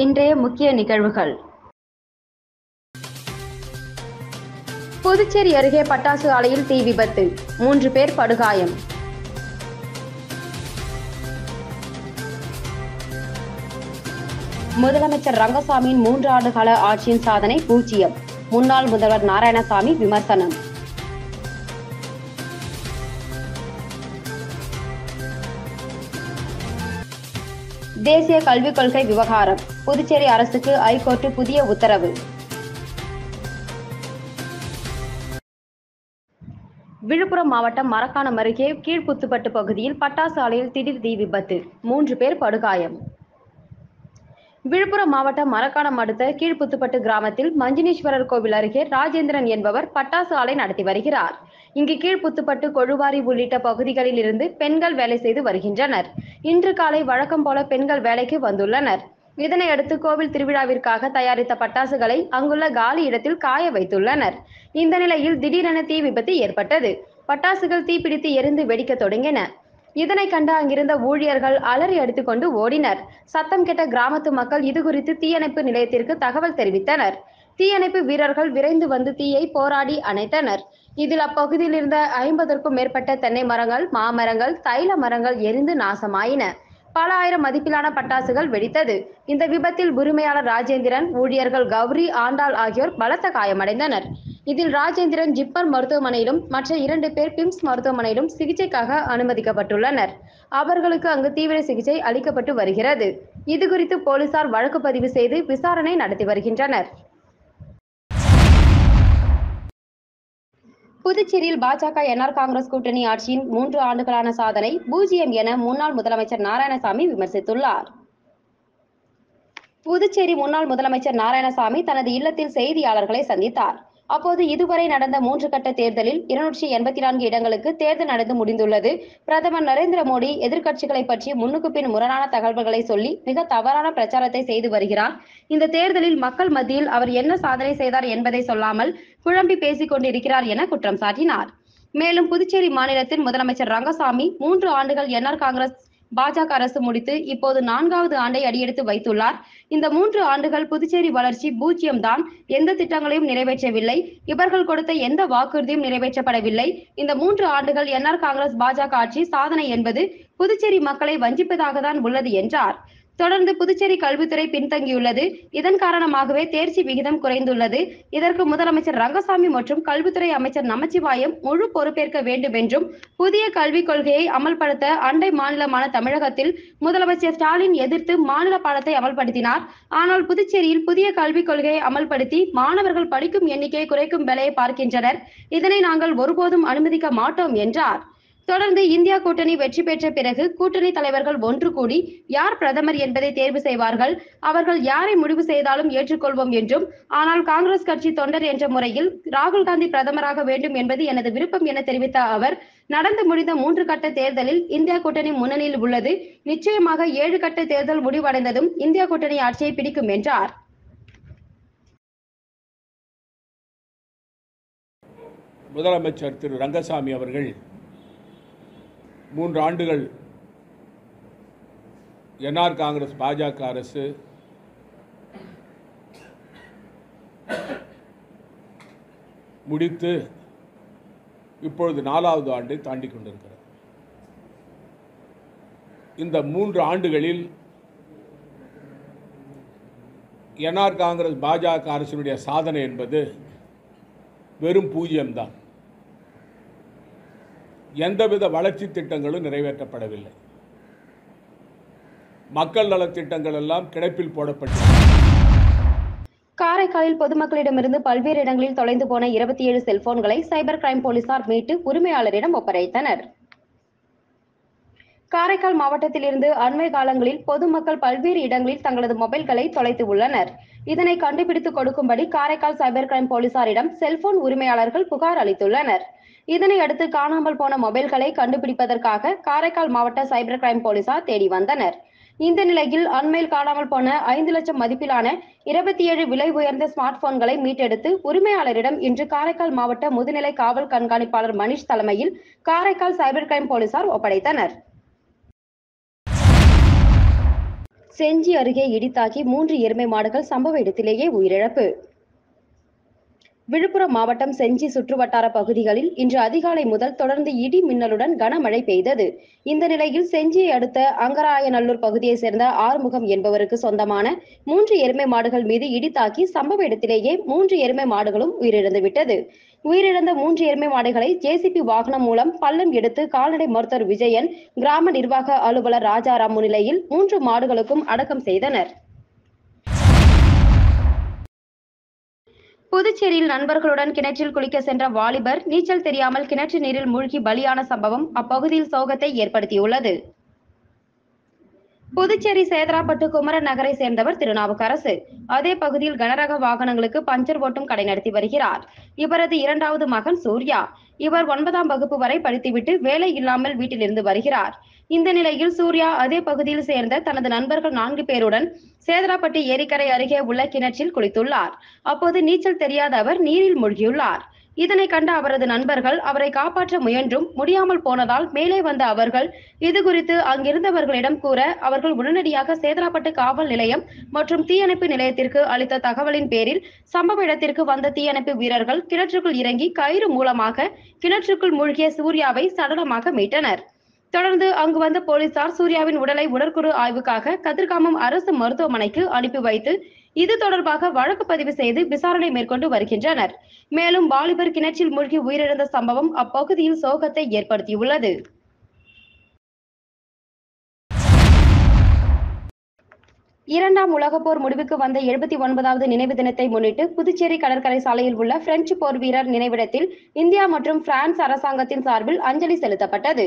இன்றைய முக்கிய நிகழ்வுகள். புதுச்சேரி அருகே பட்டாசு ஆலையில் தீ விபத்து, 3 பேர் படுகாயம். முதலமைச்சர் ரங்கசாமியின் 3 ஆண்டு கால ஆட்சியின் சாதனை 0. முன்னாள் முதல்வர் நாராயணசாமி விமர்சனம். தேசிய கல்விக் கொள்கை விவகாரம், புதுச்சேரி அரசுக்கு ஐகோர்ட் புதிய உத்தரவு. விழுப்புரம் மாவட்டம் மரக்காணம் அருகே கீழ்புத்துப்பட்டு பகுதியில் பட்டாசு ஆலையில் திடீர் தீ விபத்து, 3 பேர் படுகாயம். விழுப்புரம் மாவட்டம் மரக்காணம் அடுத்த கீழ்புத்துப்பட்டு கிராமத்தில் மஞ்சுனீஸ்வரர் கோவில் அருகே ராஜேந்திரன் என்பவர் பட்டாசு ஆலை நடத்தி வருகிறார். இங்கு கீழ்புத்துப்பட்டு, கொழுவாரி உள்ளிட்ட பகுதிகளில் இருந்து பெண்கள் வேலை செய்து வருகின்றனர். இன்று காலை வழக்கம் போல பெண்கள் வேலைக்கு வந்துள்ளனர். இதனையடுத்து கோவில் திருவிழாவிற்காக தயாரித்த பட்டாசுகளை அங்குள்ள காலி இடத்தில் காய வைத்துள்ளனர். இந்த நிலையில் திடீரென தீ விபத்து ஏற்பட்டது. பட்டாசுகள் தீப்பிடித்து எரிந்து வெடிக்க தொடங்கின. இதனை கண்டு அங்கிருந்த ஊழியர்கள் அலறி அடித்துக் கொண்டு ஓடினர். சத்தம் கேட்ட கிராமத்து மக்கள் இதுகுறித்து தீயணைப்பு நிலையத்திற்கு தகவல் தெரிவித்தனர். தீயணைப்பு வீரர்கள் விரைந்து வந்து தீயை போராடி அணைத்தனர். இதில் அப்பகுதியில் இருந்த 50க்கும் மேற்பட்ட தென்னை மரங்கள், மாமரங்கள், தைல மரங்கள் எரிந்து நாசமாயின. பல ஆயிரம் மதிப்பிலான பட்டாசுகள் வெடித்தது. இந்த விபத்தில் உரிமையாளர் ராஜேந்திரன், ஊழியர்கள் கௌரி, ஆண்டாள் ஆகியோர் பலத்த காயமடைந்தனர். இதில் ராஜேந்திரன் ஜிப்மர் மருத்துவமனையிலும், மற்ற 2 பேர் பிம்ஸ் மருத்துவமனையிலும் சிகிச்சைக்காக அனுமதிக்கப்பட்டுள்ளனர். அவர்களுக்கு அங்கு தீவிர சிகிச்சை அளிக்கப்பட்டு வருகிறது. இதுகுறித்து போலீசார் வழக்கு பதிவு செய்து விசாரணை நடத்தி வருகின்றனர். புதுச்சேரியில் பாஜக என்ஆர் காங்கிரஸ் கூட்டணி ஆட்சியின் 3 ஆண்டுகளான சாதனை 0 என முன்னாள் முதலமைச்சர் நாராயணசாமி விமர்சித்துள்ளார். புதுச்சேரி முன்னாள் முதலமைச்சர் நாராயணசாமி தனது இல்லத்தில் செய்தியாளர்களை சந்தித்தார். அப்போது இதுவரை நடந்த 3 கட்ட தேர்தலில் 284 இடங்களுக்கு தேர்தல் நடந்து முடிந்துள்ளது. பிரதமர் நரேந்திர மோடி எதிர்க்கட்சிகளை பற்றி முன்னுக்கு பின் முரணான தகவல்களை சொல்லி மிக தவறான பிரச்சாரத்தை செய்து வருகிறார். இந்த தேர்தலில் மக்கள் மத்தியில் அவர் என்ன சாதனை செய்தார் என்பதை சொல்லாமல் குழம்பி பேசிக் கொண்டிருக்கிறார் என குற்றம் சாட்டினார். மேலும் புதுச்சேரி மாநிலத்தின் முதலமைச்சர் ரங்கசாமி 3 ஆண்டுகள் என்ஆர் காங்கிரஸ் பாஜக அரசு முடித்து இப்போது 4வது ஆண்டை அடியெடுத்து வைத்துள்ளார். இந்த 3 ஆண்டுகள் புதுச்சேரி வளர்ச்சி 0 தான். எந்த திட்டங்களையும் நிறைவேற்றவில்லை. இவர்கள் கொடுத்த எந்த வாக்குறுதியும் நிறைவேற்றப்படவில்லை. இந்த 3 ஆண்டுகள் என்ஆர் காங்கிரஸ் பாஜக ஆட்சி சாதனை என்பது புதுச்சேரி மக்களை வஞ்சிப்பதாக தான் உள்ளது என்றார். தொடர்ந்து புதுச்சேரி கல்வித்துறை பின்தங்கியுள்ளது. இதன் காரணமாகவே தேர்ச்சி விகிதம் குறைந்துள்ளது. இதற்கு முதலமைச்சர் ரங்கசாமி மற்றும் கல்வித்துறை அமைச்சர் நமச்சிவாயம் முழு பொறுப்பேற்க வேண்டும் என்றும், புதிய கல்விக் கொள்கையை அமல்படுத்த அண்டை மாநிலமான தமிழகத்தில் முதலமைச்சர் ஸ்டாலின் எதிர்த்து மாநில பாடத்தை அமல்படுத்தினார். ஆனால் புதுச்சேரியில் புதிய கல்விக் கொள்கையை அமல்படுத்தி மாணவர்கள் படிக்கும் எண்ணிக்கையை குறைக்கும் வேலையை பார்க்கின்றனர். இதனை நாங்கள் ஒருபோதும் அனுமதிக்க மாட்டோம் என்றார். தொடர்ந்து இந்தியா கூட்டணி வெற்றி பெற்ற பிறகு கூட்டணி தலைவர்கள் ஒன்று கூடி யார் பிரதமர் என்பதை தேர்வு செய்வார்கள். அவர்கள் யாரை முடிவு செய்தாலும் ஏற்றுக்கொள்வோம் என்றும், ஆனால் காங்கிரஸ் கட்சி தொண்டர் என்ற முறையில் ராகுல் காந்தி பிரதமராக வேண்டும் என்பது எனது விருப்பம் என தெரிவித்த அவர், நடந்து முடிந்த 3 கட்ட தேர்தலில் இந்தியா கூட்டணி முன்னணியில் உள்ளது. நிச்சயமாக 7 கட்ட தேர்தல் முடிவடைந்ததும் இந்தியா கூட்டணி ஆட்சியை பிடிக்கும் என்றார். முதலமைச்சர் திரு ரங்கசாமி அவர்கள் 3 ஆண்டுகள் என்ஆர் காங்கிரஸ் பாஜக அரசு முடித்து இப்பொழுது 4வது ஆண்டை தாண்டி கொண்டிருக்கிறது. இந்த 3 ஆண்டுகளில் என்ஆர் காங்கிரஸ் பாஜக அரசினுடைய சாதனை என்பது வெறும் 0 தான். எந்தவித வளர்ச்சி திட்டங்களும் நிறைவேற்றப்படவில்லை. மக்கள் நல திட்டங்கள் எல்லாம் கிடப்பில் போடப்பட்டது. காரைக்காலில் பொதுமக்களிடமிருந்து பல்வேறு இடங்களில் தொலைந்து போன 27 செல்போன்களை சைபர் கிரைம் போலீசார் மீட்டு உரிமையாளரிடம் ஒப்படைத்தனர். காரைக்கால் மாவட்டத்தில் இருந்து அண்மை காலங்களில் பொதுமக்கள் பல்வேறு இடங்களில் தங்களது மொபைல்களை தொலைத்து உள்ளனர். இதனை கண்டுபிடித்து கொடுக்கும்படி காரைக்கால் சைபர் கிரைம் போலீசாரிடம் செல்போன் உரிமையாளர்கள் புகார் அளித்துள்ளனர். இதனை அடுத்து காணாமல் போன மொபைல்களை கண்டுபிடிப்பதற்காக காரைக்கால் மாவட்ட சைபர் கிரைம் போலீசார் தேடி வந்தனர். இந்த நிலையில் அண்மையில் காணாமல் போன 5 லட்சம் மதிப்பிலான 27 விலை உயர்ந்த ஸ்மார்ட் போன்களை மீட்டெடுத்து உரிமையாளரிடம் இன்று காரைக்கால் மாவட்ட முதுநிலை காவல் கண்காணிப்பாளர் மணிஷ் தலைமையில் காரைக்கால் சைபர் கிரைம் போலீசார் ஒப்படைத்தனர். செஞ்சி அருகே இடி தாக்கி 3 எருமை மாடுகள் சம்பவ இடத்திலேயே உயிரிழப்பு. விழுப்புரம் மாவட்டம் செஞ்சி சுற்றுவட்டார பகுதிகளில் இன்று அதிகாலை முதல் தொடர்ந்து இடி மின்னலுடன் கனமழை பெய்தது. இந்த நிலையில் செஞ்சியை அடுத்த அங்கராயநல்லூர் பகுதியைச் சேர்ந்த ஆறுமுகம் என்பவருக்கு சொந்தமான 3 எருமை மாடுகள் மீது இடி தாக்கி சம்பவ இடத்திலேயே 3 எருமை மாடுகளும் உயிரிழந்து விட்டது. உயிரிழந்த 3 எருமை மாடுகளை ஜேசிபி வாகனம் மூலம் பள்ளம் எடுத்து கால்நடை மருத்துவர் விஜயன், கிராம நிர்வாக அலுவலர் ராஜாராம் முன்னிலையில் 3 மாடுகளுக்கும் அடக்கம் செய்தனர். புதுச்சேரியில் நண்பர்களுடன் கிணற்றில் குளிக்க சென்ற வாலிபர் நீச்சல் தெரியாமல் கிணற்று நீரில் மூழ்கி பலியான சம்பவம் அப்பகுதியில் சோகத்தை ஏற்படுத்தியுள்ளது. புதுச்சேரி சேதராப்பட்டு குமரன் நகரை சேர்ந்தவர் திருநாவுக்கரசு. அதே பகுதியில் கனரக வாகனங்களுக்கு பஞ்சர் ஓட்டும் கடை நடத்தி வருகிறார். இவரது 2வது மகன் சூர்யா. இவர் 9ஆம் வகுப்பு வரை படித்துவிட்டு வேலை இல்லாமல் வீட்டிலிருந்து வருகிறார். இந்த நிலையில் சூர்யா அதே பகுதியில் சேர்ந்த தனது நண்பர்கள் 4 பேருடன் சேதராப்பட்டு ஏரிக்கரை அருகே உள்ள கிணற்றில் குளித்துள்ளார். அப்போது நீச்சல் தெரியாத அவர் நீரில் மூழ்கியுள்ளார். இதனை கண்ட அவரது நண்பர்கள் அவரை காப்பாற்ற முயன்றும் முடியாமல் போனதால் மேலே வந்த அவர்கள் இதுகுறித்து அங்கிருந்தவர்களிடம் கூற அவர்கள் உடனடியாக சேதராப்பட்டு காவல் நிலையம் மற்றும் தீயணைப்பு நிலையத்திற்கு அளித்த தகவலின் பேரில் சம்பவ இடத்திற்கு வந்த தீயணைப்பு வீரர்கள் கிணற்றுக்குள் இறங்கி கயிறு மூலமாக கிணற்றுக்குள் மூழ்கிய சூர்யாவை சடலமாக மீட்டனர். தொடர்ந்து அங்கு வந்த போலீசார் சூர்யாவின் உடலை உடற்கூறு ஆய்வுக்காக கதிர்காமம் அரசு மருத்துவமனைக்கு அனுப்பி வைத்து இது தொடர்பாக வழக்கு பதிவு செய்து விசாரணை மேற்கொண்டு வருகின்றனர். மேலும் வாலிபர் கிணற்றில் மூழ்கி உயிரிழந்த சம்பவம் அப்பகுதியில் சோகத்தை ஏற்படுத்தியுள்ளது. இரண்டாம் உலகப் போர் முடிவுக்கு வந்த 79வது நினைவு தினத்தை முன்னிட்டு புதுச்சேரி கடற்கரை சாலையில் உள்ள பிரெஞ்சு போர் வீரர் நினைவிடத்தில் இந்தியா மற்றும் பிரான்ஸ் அரசாங்கத்தின் சார்பில் அஞ்சலி செலுத்தப்பட்டது.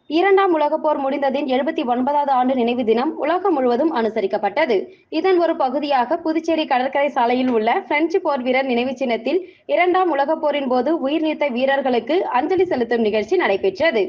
2ஆம் உலகப் போர் முடிந்ததின் 79வது ஆண்டு நினைவு தினம் உலகம் முழுவதும் அனுசரிக்கப்பட்டது. இதன் ஒரு பகுதியாக புதுச்சேரி கடற்கரை சாலையில் உள்ள பிரெஞ்சு போர் வீரர் நினைவு சின்னத்தில் 2ஆம் உலகப் போரின் போது உயிர் நீத்த வீரர்களுக்கு அஞ்சலி செலுத்தும் நிகழ்ச்சி நடைபெற்றது.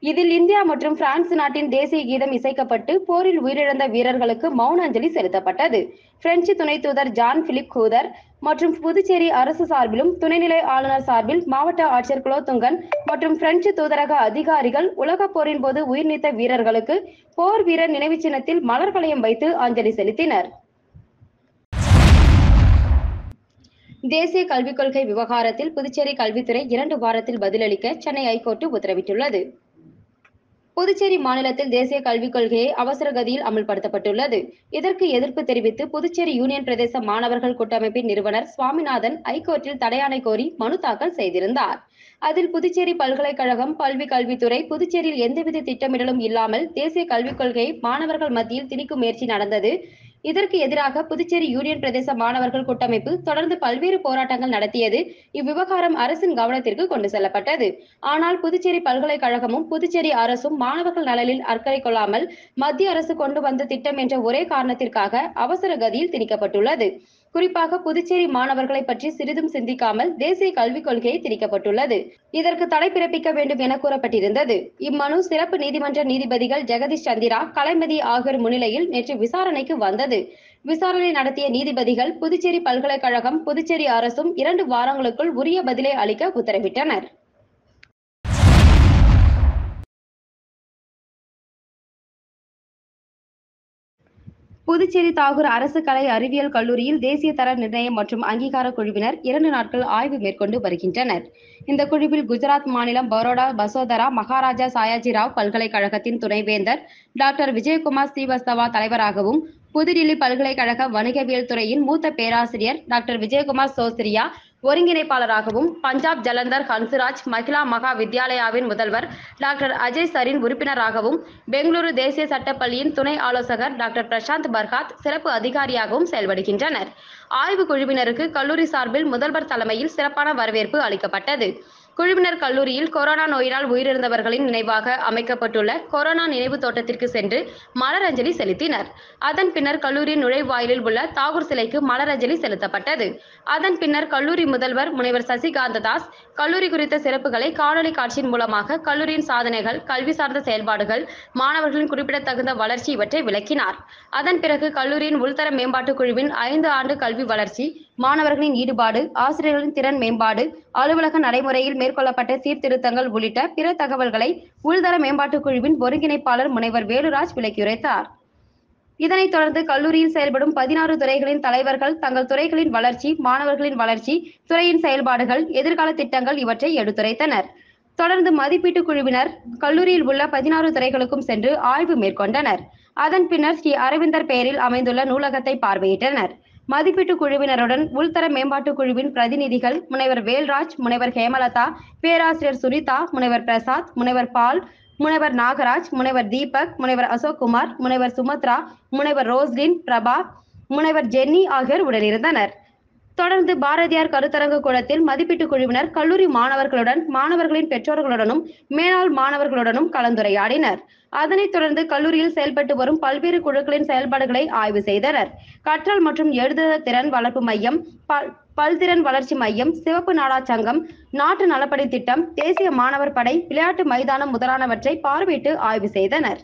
இதில் இந்தியா மற்றும் பிரான்ஸ் நாட்டின் தேசிய கீதம் இசைக்கப்பட்டு போரில் உயிரிழந்த வீரர்களுக்கு மௌன அஞ்சலி செலுத்தப்பட்டது. பிரெஞ்சு துணை தூதர் ஜான் பிலிப் கூதர் மற்றும் புதுச்சேரி அரசு சார்பிலும் துணைநிலை ஆளுநர் சார்பில் மாவட்ட ஆட்சியர் குலோத்துங்கன் மற்றும் பிரெஞ்சு தூதரக அதிகாரிகள் உலகப் போரின் போது உயிர் நீத்த வீரர்களுக்கு போர் வீரர் நினைவு சின்னத்தில் மலர் வளையம் வைத்து அஞ்சலி செலுத்தினர். தேசிய கல்விக் கொள்கை விவகாரத்தில் புதுச்சேரி கல்வித்துறை 2 வாரத்தில் பதிலளிக்க சென்னை ஐகோர்ட் உத்தரவிட்டுள்ளது. புதுச்சேரி மாநிலத்தில் தேசிய கல்விக் கொள்கையை அவசர கதியில் அமல்படுத்தப்பட்டுள்ளது. இதற்கு எதிர்ப்பு தெரிவித்து புதுச்சேரி யூனியன் பிரதேச மாணவர்கள் கூட்டமைப்பின் நிறுவனர் சுவாமிநாதன் ஐகோர்ட்டில் தடையாணை கோரி மனு தாக்கல் செய்திருந்தார். அதில் புதுச்சேரி பல்கலைக்கழகம், பல்வி கல்வித்துறை புதுச்சேரியில் எந்தவித திட்டமிடலும் இல்லாமல் தேசிய கல்விக் கொள்கையை மாணவர்கள் மத்தியில் திணிக்கும் முயற்சி நடந்தது. இதற்கு எதிராக புதுச்சேரி யூனியன் பிரதேச மாணவர்கள் கூட்டமைப்பு தொடர்ந்து பல்வேறு போராட்டங்கள் நடத்தியது. இவ்விவகாரம் அரசின் கவனத்திற்கு கொண்டு செல்லப்பட்டது. ஆனால் புதுச்சேரி பல்கலைக்கழகமும் புதுச்சேரி அரசும் மாணவர்கள் நலனில் அக்கறை கொள்ளாமல் மத்திய அரசு கொண்டு வந்த திட்டம் என்ற ஒரே காரணத்திற்காக அவசர கதியில் திணிக்கப்பட்டுள்ளது. குறிப்பாக புதுச்சேரி மாணவர்களை பற்றி சிறிதும் சிந்திக்காமல் தேசிய கல்விக் கொள்கையை திணிக்கப்பட்டுள்ளது. இதற்கு தடை பிறப்பிக்க வேண்டும் என கூறப்பட்டிருந்தது. இம்மனு சிறப்பு நீதிமன்ற நீதிபதிகள் ஜெகதீஷ் சந்திரா, கலைமதி ஆகியோர் முன்னிலையில் நேற்று விசாரணைக்கு வந்தது. விசாரணை நடத்திய நீதிபதிகள் புதுச்சேரி பல்கலைக்கழகம், புதுச்சேரி அரசும் 2 வாரங்களுக்குள் உரிய பதிலை அளிக்க உத்தரவிட்டனர். புதுச்சேரி தாகூர் அரசு கலை அறிவியல் கல்லூரியில் தேசிய தர நிர்ணயம் மற்றும் அங்கீகார குழுவினர் 2 நாட்கள் ஆய்வு மேற்கொண்டு வருகின்றனர். இந்த குழுவில் குஜராத் மாநிலம் பரோடா பசோதரா மகாராஜா சாயாஜிராவ் பல்கலைக்கழகத்தின் துணைவேந்தர் டாக்டர் விஜயகுமார் ஸ்ரீவஸ்தவா தலைவராகவும், புதுடில்லி பல்கலைக்கழக வணிகவியல் துறையின் மூத்த பேராசிரியர் டாக்டர் விஜயகுமார் சோஸ்திரியா ஒருங்கிணைப்பாளராகவும், பஞ்சாப் ஜலந்தர் ஹன்சுராஜ் மகிளா மகா வித்யாலயாவின் முதல்வர் டாக்டர் அஜய் சரீன் உறுப்பினராகவும், பெங்களூரு தேசிய சட்டப் பள்ளியின் துணை ஆலோசகர் டாக்டர் பிரசாந்த் பர்காத் சிறப்பு அதிகாரியாகவும் செயல்படுகின்றனர். ஆய்வு குழுவினருக்கு கல்லூரி சார்பில் முதல்வர் தலைமையில் சிறப்பான வரவேற்பு அளிக்கப்பட்டது. குழுவினர் கல்லூரியில் கொரோனா நோயினால் உயிரிழந்தவர்களின் நினைவாக அமைக்கப்பட்டுள்ள கொரோனா நினைவு தோட்டத்திற்கு சென்று மலரஞ்சலி செலுத்தினர். அதன் பின்னர் கல்லூரியின் நுழைவாயிலில் உள்ள தாகூர் சிலைக்கு மலரஞ்சலி செலுத்தப்பட்டது. அதன் பின்னர் கல்லூரி முதல்வர் முனைவர் சசிகாந்ததாஸ் கல்லூரி குறித்த சிறப்புகளை காணொலி காட்சியின் மூலமாக கல்லூரியின் சாதனைகள், கல்வி சார்ந்த செயல்பாடுகள், மாணவர்களின் குறிப்பிடத்தகுந்த வளர்ச்சி இவற்றை விளக்கினார். அதன் பிறகு கல்லூரியின் உள்தர மேம்பாட்டு குழுவின் 5 ஆண்டு கல்வி வளர்ச்சி, மாணவர்களின் ஈடுபாடு, ஆசிரியர்களின் திறன் மேம்பாடு, அலுவலக நடைமுறையில் மேற்கொள்ளப்பட்ட சீர்திருத்தங்கள் உள்ளிட்ட பிற தகவல்களை உள்தர மேம்பாட்டு குழுவின் ஒருங்கிணைப்பாளர் முனைவர் வேலுராஜ் விளக்கியுரைத்தார். இதனைத் தொடர்ந்து கல்லூரியில் செயல்படும் 16 துறைகளின் தலைவர்கள் தங்கள் துறைகளின் வளர்ச்சி, மாணவர்களின் வளர்ச்சி, துறையின் செயல்பாடுகள், எதிர்கால திட்டங்கள் இவற்றை எடுத்துரைத்தனர். தொடர்ந்து மதிப்பீட்டு குழுவினர் கல்லூரியில் உள்ள 16 துறைகளுக்கும் சென்று ஆய்வு மேற்கொண்டனர். அதன் பின்னர் ஸ்ரீ அரவிந்தர் பெயரில் அமைந்துள்ள நூலகத்தை பார்வையிட்டனர். மதிப்பீட்டு குழுவினருடன் உள்தர மேம்பாட்டு குழுவின் பிரதிநிதிகள் முனைவர் வேல்ராஜ், முனைவர் ஹேமலதா, பேராசிரியர் சுனிதா, முனைவர் பிரசாத், முனைவர் பால், முனைவர் நாகராஜ், முனைவர் தீபக், முனைவர் அசோக்குமார், முனைவர் சுமத்ரா, முனைவர் ரோஸ்லின், பிரபா, முனைவர் ஜென்னி ஆகியோர் உடனிருந்தனர். தொடர்ந்து பாரதியார் கருத்தரங்கு கூடத்தில் மதிப்பீட்டு குழுவினர் கல்லூரி மாணவர்களுடன், மாணவர்களின் பெற்றோர்களுடனும், மேலாள் மாணவர்களுடனும் கலந்துரையாடினர். அதனைத் தொடர்ந்து கல்லூரியில் செயல்பட்டு வரும் பல்வேறு குழுக்களின் செயல்பாடுகளை ஆய்வு செய்தனர். கற்றல் மற்றும் எழுதுதல் திறன் வளர்ப்பு மையம், பல்திறன் வளர்ச்சி மையம், சிவப்பு நாடா சங்கம், நாட்டு நலப்பணி திட்டம், தேசிய மாணவர் படை, விளையாட்டு மைதானம் முதலானவற்றை பார்வையிட்டு ஆய்வு செய்தனர்.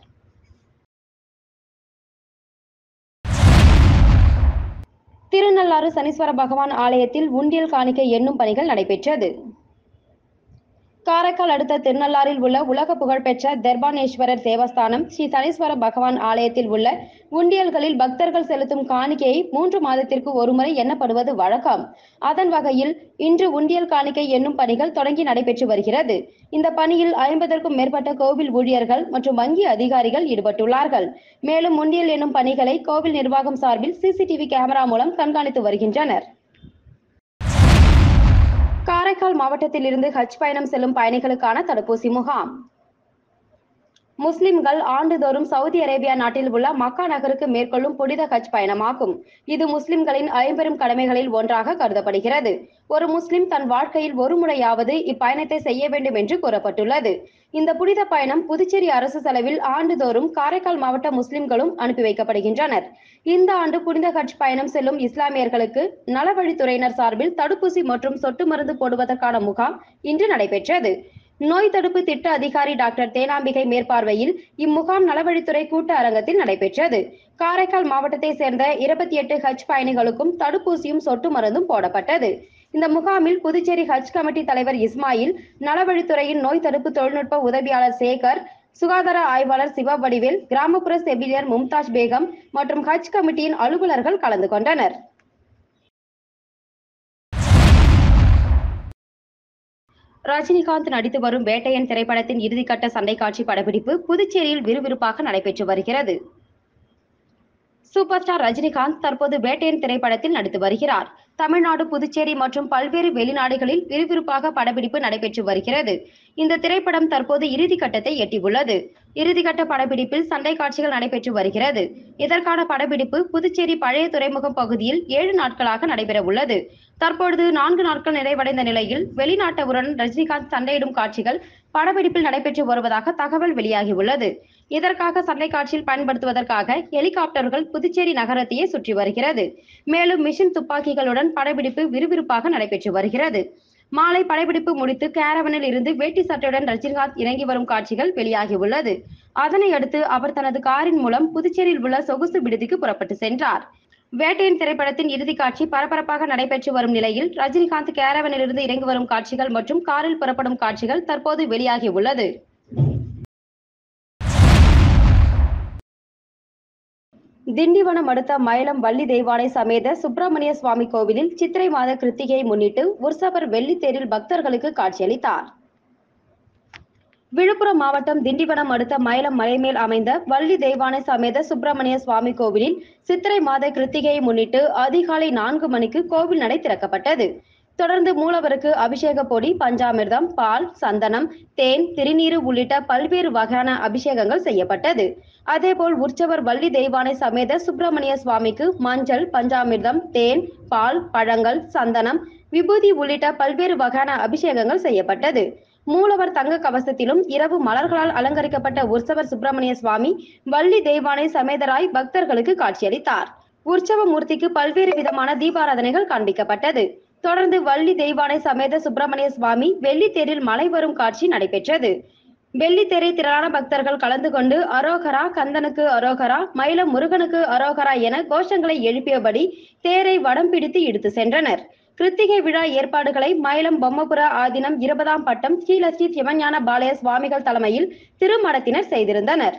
திருநள்ளாறு சனீஸ்வர பகவான் ஆலயத்தில் உண்டியல் காணிக்கை எண்ணும் பணிகள் நடைபெற்றது. காரைக்கால் அடுத்த திருநள்ளாறில் உள்ள உலக புகழ்பெற்ற தர்பானேஸ்வரர் தேவஸ்தானம் ஸ்ரீ சனீஸ்வர பகவான் ஆலயத்தில் உள்ள உண்டியல்களில் பக்தர்கள் செலுத்தும் காணிக்கையை 3 மாதத்திற்கு ஒருமுறை எண்ணப்படுவது வழக்கம். அதன் வகையில் இன்று உண்டியல் காணிக்கை எண்ணும் பணிகள் தொடங்கி நடைபெற்று வருகிறது. இந்த பணியில் 50க்கும் மேற்பட்ட கோவில் ஊழியர்கள் மற்றும் வங்கி அதிகாரிகள் ஈடுபட்டுள்ளார்கள். மேலும் உண்டியல் எண்ணும் பணிகளை கோவில் நிர்வாகம் சார்பில் சிசிடிவி கேமரா மூலம் கண்காணித்து வருகின்றனர். காரைக்கால் மாவட்டத்தில் இருந்து ஹஜ் பயணம் செல்லும் பயணிகளுக்கான தடுப்பூசி முகாம். முஸ்லிம்கள் ஆண்டுதோறும் சவுதி அரேபியா நாட்டில் உள்ள மக்கா நகருக்கு மேற்கொள்ளும் புனித ஹஜ் பயணமாகும். இது முஸ்லிம்களின் ஐம்பெரும் கடமைகளில் ஒன்றாக கருதப்படுகிறது. ஒரு முஸ்லிம் தன் வாழ்க்கையில் ஒரு முறையாவது இப்பயணத்தை செய்ய வேண்டும் என்று கூறப்பட்டுள்ளது. இந்த புனித பயணம் புதுச்சேரி அரசு செலவில் ஆண்டுதோறும் காரைக்கால் மாவட்ட முஸ்லிம்களும் அனுப்பி வைக்கப்படுகின்றனர். இந்த ஆண்டு புனித ஹஜ் பயணம் செல்லும் இஸ்லாமியர்களுக்கு நலவழித்துறையினர் சார்பில் தடுப்பூசி மற்றும் சொட்டு மருந்து போடுவதற்கான முகாம் இன்று நடைபெற்றது. நோய் தடுப்பு திட்ட அதிகாரி டாக்டர் தேனாம்பிகை மேற்பார்வையில் இம்முகாம் நலவழித்துறை கூட்ட அரங்கத்தில் நடைபெற்றது. காரைக்கால் மாவட்டத்தை சேர்ந்த 28 ஹஜ் பயணிகளுக்கும் தடுப்பூசியும் சொட்டு மருந்தும் போடப்பட்டது. இந்த முகாமில் புதுச்சேரி ஹஜ் கமிட்டி தலைவர் இஸ்மாயில், நலவழித்துறையின் நோய் தடுப்பு தொழில்நுட்ப உதவியாளர் சேகர், சுகாதார ஆய்வாளர் சிவவடிவேல், கிராமப்புற செவிலியர் மும்தாஜ் பேகம் மற்றும் ஹஜ் கமிட்டியின் அலுவலர்கள் கலந்து கொண்டனர். ரஜினிகாந்த் நடித்து வரும் வேட்டையன் திரைப்படத்தின் இறுதிக்கட்ட சண்டை காட்சி படப்பிடிப்பு புதுச்சேரியில் விறுவிறுப்பாக நடைபெற்று வருகிறது. சூப்பர் ஸ்டார் ரஜினிகாந்த் தற்போது வேட்டையன் திரைப்படத்தில் நடித்து வருகிறார். தமிழ்நாடு, புதுச்சேரி மற்றும் பல்வேறு வெளிநாடுகளில் விறுவிறுப்பாக படப்பிடிப்பு நடைபெற்று வருகிறது. இந்த திரைப்படம் தற்போது இறுதிக்கட்டத்தை எட்டியுள்ளது. இறுதிக்கட்ட படப்பிடிப்பில் சண்டை காட்சிகள் நடைபெற்று வருகிறது. இதற்கான படப்பிடிப்பு புதுச்சேரி பழைய துறைமுகம் பகுதியில் 7 நாட்களாக நடைபெற உள்ளது. தற்பொழுது 4 நாட்கள் நிறைவடைந்த நிலையில் வெளிநாட்டவருடன் ரஜினிகாந்த் சண்டையிடும் காட்சிகள் படப்பிடிப்பில் நடைபெற்று வருவதாக தகவல் வெளியாகியுள்ளது. இதற்காக சண்டை காட்சியில் பயன்படுத்துவதற்காக ஹெலிகாப்டர்கள் புதுச்சேரி நகரத்தையே சுற்றி வருகிறது. மேலும் மிஷின் துப்பாக்கிகளுடன் படப்பிடிப்பு விறுவிறுப்பாக நடைபெற்று வருகிறது. மாலை படப்பிடிப்பு முடித்து கேரவனில் இருந்து வேட்டி சட்டையுடன் ரஜினிகாந்த் இறங்கி வரும் காட்சிகள் வெளியாகியுள்ளது. அதனையடுத்து அவர் தனது காரின் மூலம் புதுச்சேரியில் உள்ள சொகுசு விடுதிக்கு புறப்பட்டு சென்றார். வேட்டையன் திரைப்படத்தின் இறுதி காட்சி பரபரப்பாக நடைபெற்று வரும் நிலையில் ரஜினிகாந்த் கேரவனில் இருந்து இறங்கி வரும் காட்சிகள் மற்றும் காரில் புறப்படும் காட்சிகள் தற்போது வெளியாகியுள்ளது. திண்டிவனம் அடுத்த மயிலம் வள்ளி தெய்வானை சமேத சுப்பிரமணிய சுவாமி கோவிலில் சித்திரை மாத கிருத்திகையை முன்னிட்டு உற்சவர் வெள்ளித்தேரில் பக்தர்களுக்கு காட்சியளித்தார். விழுப்புரம் மாவட்டம் திண்டிவனம் அடுத்த மயிலம் மலைமேல் அமைந்த வள்ளி தெய்வானை சமேத சுப்பிரமணிய சுவாமி கோவிலில் சித்திரை மாத கிருத்திகையை முன்னிட்டு அதிகாலை 4 மணிக்கு கோவில் நடை திறக்கப்பட்டது. தொடர்ந்து மூலவருக்கு அபிஷேக பொடி, பஞ்சாமிர்தம், பால், சந்தனம், தேன், திருநீறு உள்ளிட்ட பல்வேறு வகையான அபிஷேகங்கள் செய்யப்பட்டது. அதேபோல் உற்சவர் வள்ளி தெய்வானை சமேத சுப்பிரமணிய சுவாமிக்கு மஞ்சள், பஞ்சாமிர்தம், தேன், பால், பழங்கள், சந்தனம், விபூதி உள்ளிட்ட பல்வேறு வகையான அபிஷேகங்கள் செய்யப்பட்டது. மூலவர் தங்க கவசத்திலும் இரவு மலர்களால் அலங்கரிக்கப்பட்ட உற்சவர் சுப்பிரமணிய சுவாமி வள்ளி தெய்வானை சமேதராய் பக்தர்களுக்கு காட்சியளித்தார். உற்சவ மூர்த்திக்கு பல்வேறு விதமான தீபாராதனைகள் காண்பிக்கப்பட்டது. தொடர்ந்து வள்ளி தெய்வானை சமேத சுப்பிரமணிய சுவாமி வெள்ளித்தேரில் மலை வரும் காட்சி நடைபெற்றது. வெள்ளித்தேரை திரளான பக்தர்கள் கலந்து கொண்டு அரோகரா, கந்தனுக்கு அரோகரா, மயிலம் முருகனுக்கு அரோகரா என கோஷங்களை எழுப்பியபடி தேரை வடம் பிடித்து இழுத்து சென்றனர். கிருத்திகை விழா ஏற்பாடுகளை மயிலம் பொம்மபுர ஆதீனம் 20ஆம் பட்டம் ஸ்ரீலஸ்ரீ சிவஞான பாலய சுவாமிகள் தலைமையில் திருமடத்தினர் செய்திருந்தனர்.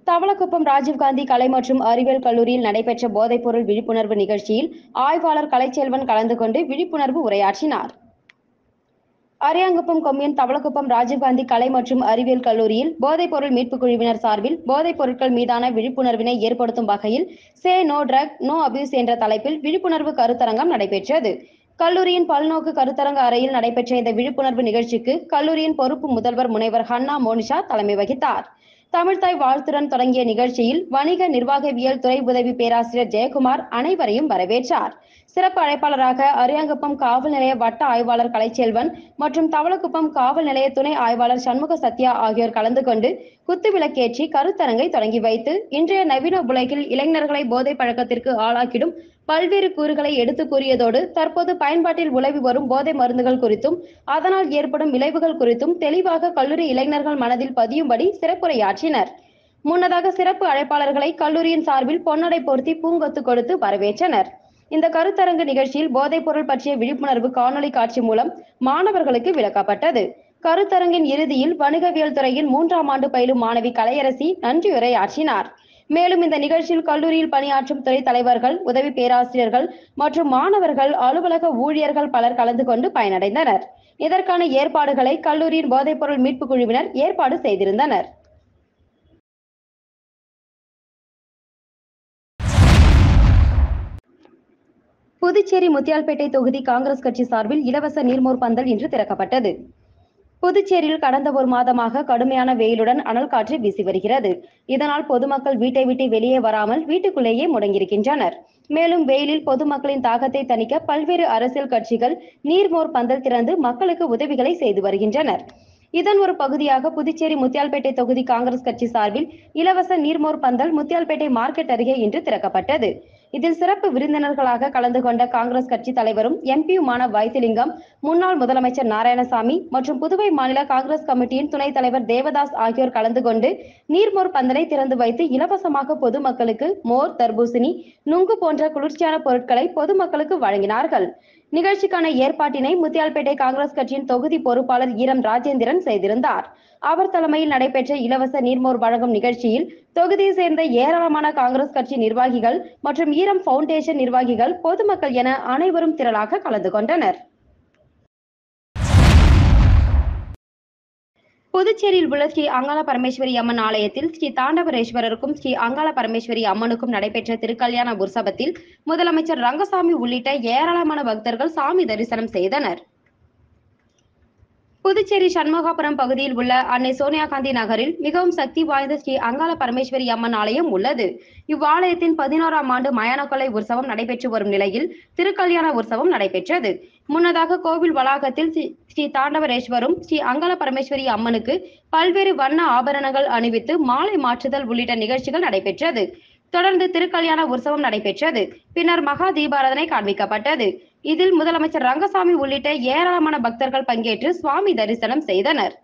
தவளக்குப்பம் ராஜீவ்காந்தி கலை மற்றும் அறிவியல் கல்லூரியில் நடைபெற்ற போதைப்பொருள் விழிப்புணர்வு நிகழ்ச்சியில் ஆய்வாளர் கலைச்செல்வன் கலந்து கொண்டு விழிப்புணர்வு உரையாற்றினார். அரியாங்குப்பம் கொம்யூன் தவளக்குப்பம் ராஜீவ்காந்தி கலை மற்றும் அறிவியல் கல்லூரியில் போதைப்பொருள் மீட்பு குழுவினர் சார்பில் போதைப் பொருட்கள் மீதான விழிப்புணர்வினை ஏற்படுத்தும் வகையில் say no drug no abuse என்ற தலைப்பில் விழிப்புணர்வு கருத்தரங்கம் நடைபெற்றது. கல்லூரியின் பல்நோக்கு கருத்தரங்க அறையில் நடைபெற்ற இந்த விழிப்புணர்வு நிகழ்ச்சிக்கு கல்லூரியின் பொறுப்பு முதல்வர் முனைவர் ஹன்னா மோனிஷா தலைமை வகித்தார். தமிழ்தாய் வாழ்த்துடன் தொடங்கிய நிகழ்ச்சியில் வணிக நிர்வாகவியல் துறை உதவி பேராசிரியர் ஜெயக்குமார் அனைவரையும் வரவேற்றார். சிறப்பு அழைப்பாளராக அரியாங்குப்பம் காவல் நிலைய வட்ட ஆய்வாளர் கலைச்செல்வன் மற்றும் தவளக்குப்பம் காவல் நிலைய துணை ஆய்வாளர் சண்முக சத்யா ஆகியோர் கலந்து கொண்டு குத்துவிளக்கேற்றி கருத்தரங்கை தொடங்கி வைத்து இன்றைய நவீன உலகில் இளைஞர்களை போதை பழக்கத்திற்கு ஆளாக்கிடும் பல்வேறு கூறுகளை எடுத்து கூறியதோடு தற்போது பயன்பாட்டில் உலவி வரும் போதை மருந்துகள் குறித்தும் அதனால் ஏற்படும் விளைவுகள் குறித்தும் தெளிவாக கல்லூரி இளைஞர்கள் மனதில் பதியும்படி சிறப்புரையாற்றினர். முன்னதாக சிறப்பு அழைப்பாளர்களை கல்லூரியின் சார்பில் பொன்னடை போர்த்தி பூங்கொத்து கொடுத்து வரவேற்றனர். இந்த கருத்தரங்கு நிகழ்ச்சியில் போதைப் பொருள் பற்றிய விழிப்புணர்வு காணொலி காட்சி மூலம் மாணவர்களுக்கு விளக்கப்பட்டது. கருத்தரங்கின் இறுதியில் வணிகவியல் துறையின் 3ஆம் ஆண்டு பயிலும் மாணவி கலையரசி நன்றியுரையாற்றினார். மேலும் இந்த நிகழ்ச்சியில் கல்லூரியில் பணியாற்றும் துறை தலைவர்கள், உதவி பேராசிரியர்கள் மற்றும் மாணவர்கள், அலுவலக ஊழியர்கள் பலர் கலந்து கொண்டு பயனடைந்தனர். இதற்கான ஏற்பாடுகளை கல்லூரியின் போதைப்பொருள் மீட்பு குழுவினர் ஏற்பாடு செய்திருந்தனர். புதுச்சேரி முத்தியால்பேட்டை தொகுதி காங்கிரஸ் கட்சி சார்பில் இலவச நீர்மோர் பந்தல் இன்று திறக்கப்பட்டது. புதுச்சேரியில் கடந்த ஒரு மாதமாக கடுமையான வெயிலுடன் அனல் காற்று வீசி வருகிறது. இதனால் பொதுமக்கள் வீட்டை விட்டு வெளியே வராமல் வீட்டுக்குள்ளேயே முடங்கியிருக்கின்றனர். மேலும் வெயிலில் பொதுமக்களின் தாகத்தை தணிக்க பல்வேறு அரசியல் கட்சிகள் நீர்மோர் பந்தல் திறந்து மக்களுக்கு உதவிகளை செய்து வருகின்றனர். இதன் ஒரு பகுதியாக புதுச்சேரி முத்தியால்பேட்டை தொகுதி காங்கிரஸ் கட்சி சார்பில் இலவச நீர்மோர் பந்தல் முத்தியால்பேட்டை மார்க்கெட் அருகே இன்று திறக்கப்பட்டது. இதில் சிறப்பு விருந்தினர்களாக கலந்து கொண்ட காங்கிரஸ் கட்சி தலைவரும் எம்பியுமான வைத்திலிங்கம், முன்னாள் முதலமைச்சர் நாராயணசாமி மற்றும் புதுவை மாநில காங்கிரஸ் கமிட்டியின் துணைத் தலைவர் தேவதாஸ் ஆகியோர் கலந்து கொண்டு நீர்மோர் பந்தலை திறந்து வைத்து இலவசமாக பொதுமக்களுக்கு மோர், தர்பூசணி, நுங்கு போன்ற குளிர்ச்சியான பொருட்களை பொதுமக்களுக்கு வழங்கினார்கள். நிகழ்ச்சிக்கான ஏற்பாட்டினை முத்தியால்பேட்டை காங்கிரஸ் கட்சியின் தொகுதி பொறுப்பாளர் ஈரம் ராஜேந்திரன் செய்திருந்தார். அவர் தலைமையில் நடைபெற்ற இலவச நீர்மோர் வழங்கும் நிகழ்ச்சியில் தொகுதியை சேர்ந்த ஏராளமான காங்கிரஸ் கட்சி நிர்வாகிகள் மற்றும் ஈரம் பவுண்டேஷன் நிர்வாகிகள், பொதுமக்கள் என அனைவரும் திரளாக கலந்து கொண்டனர். புதுச்சேரியில் உள்ள ஸ்ரீ அங்காள பரமேஸ்வரி அம்மன் ஆலயத்தில் ஸ்ரீ தாண்டவரேஸ்வரருக்கும் ஸ்ரீ அங்காள பரமேஸ்வரி அம்மனுக்கும் நடைபெற்ற திருக்கல்யாண உற்சவத்தில் முதலமைச்சர் ரங்கசாமி உள்ளிட்ட ஏராளமான பக்தர்கள் சாமி தரிசனம் செய்தனர். புதுச்சேரி சண்முகாபுரம் பகுதியில் உள்ள அன்னை சோனியா காந்தி நகரில் மிகவும் சக்தி வாய்ந்த ஸ்ரீ அங்காள பரமேஸ்வரி அம்மன் ஆலயம் உள்ளது. இவ்வாலயத்தின் 11ஆம் ஆண்டு மயான கொள்ளை உற்சவம் நடைபெற்று வரும் நிலையில் திருக்கல்யாண உற்சவம் நடைபெற்றது. முன்னதாக கோவில் வளாகத்தில் ஸ்ரீ தாண்டவரேஸ்வரும் ஸ்ரீ அங்காள பரமேஸ்வரி அம்மனுக்கு பல்வேறு வண்ண ஆபரணங்கள் அணிவித்து மாலை மாற்றுதல் உள்ளிட்ட நிகழ்ச்சிகள் நடைபெற்றது. தொடர்ந்து திருக்கல்யாண உற்சவம் நடைபெற்றது. பின்னர் மகா தீபாராதனை காண்பிக்கப்பட்டது. இதில் முதலமைச்சர் ரங்கசாமி உள்ளிட்ட ஏராளமான பக்தர்கள் பங்கேற்று சுவாமி தரிசனம் செய்தனர்.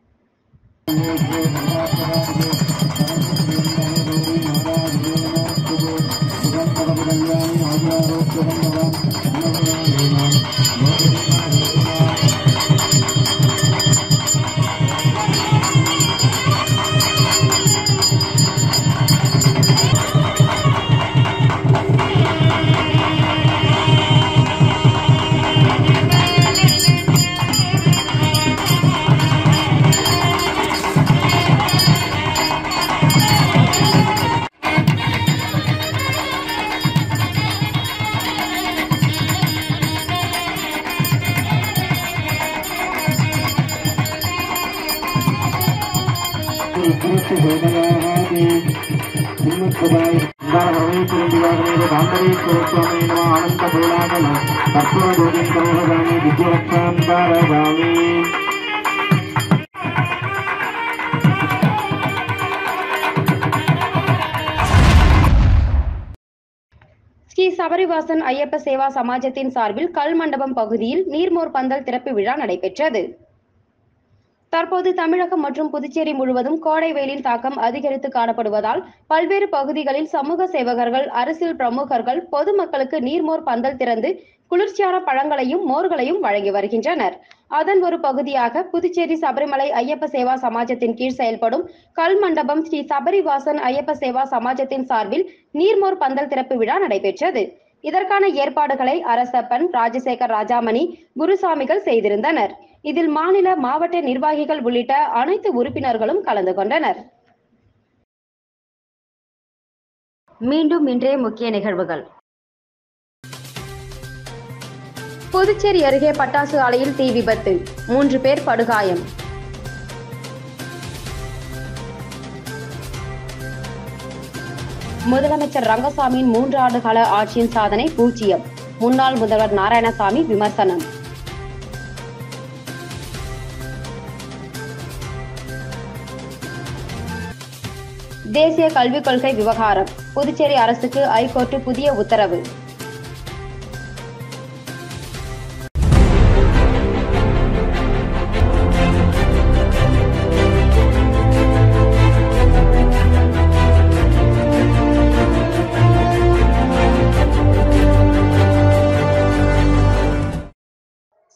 ஸ்ரீ சபரிவாசன் ஐயப்ப சேவா சமாஜத்தின் சார்பில் கல் மண்டபம் பகுதியில் நீர்மோர் பந்தல் திறப்பு விழா நடைபெற்றது. தற்போது தமிழகம் மற்றும் புதுச்சேரி முழுவதும் கோடை வெயிலின் தாக்கம் அதிகரித்து காணப்படுவதால் பல்வேறு பகுதிகளில் சமூக சேவகர்கள், அரசியல் பிரமுகர்கள் பொதுமக்களுக்கு நீர்மோர் பந்தல் திறந்து குளிர்ச்சியான பழங்களையும் மோர்களையும் வழங்கி வருகின்றனர். அதன் ஒரு பகுதியாக புதுச்சேரி சபரிமலை ஐயப்ப சேவா சமாஜத்தின் கீழ் செயல்படும் கல்மண்டபம் ஸ்ரீ சபரிவாசன் ஐயப்ப சேவா சமாஜத்தின் சார்பில் நீர்மோர் பந்தல் திறப்பு விழா நடைபெற்றது. இதற்கான ஏற்பாடுகளை அரசப்பன், ராஜசேகர், ராஜாமணி, குருசாமிகள் செய்திருந்தனர். இதில் மாநில, மாவட்ட நிர்வாகிகள் உள்ளிட்ட அனைத்து உறுப்பினர்களும் கலந்து கொண்டனர். மீண்டும் இன்றைய முக்கிய நிகழ்வுகள். புதுச்சேரி அருகே பட்டாசு ஆலையில் தீ விபத்து, 3 பேர் படுகாயம். முதலமைச்சர் ரங்கசாமியின் 3 ஆண்டு கால ஆட்சியின் சாதனை 0. முன்னாள் முதல்வர் நாராயணசாமி விமர்சனம். தேசிய கல்விக் கொள்கை விவகாரம், புதுச்சேரி அரசுக்கு ஐகோர்ட் புதிய உத்தரவு.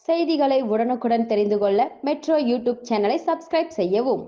செய்திகளை உடனுக்குடன் தெரிந்து கொள்ள மெட்ரோ யூடியூப் சேனலை சப்ஸ்கிரைப் செய்யவும்.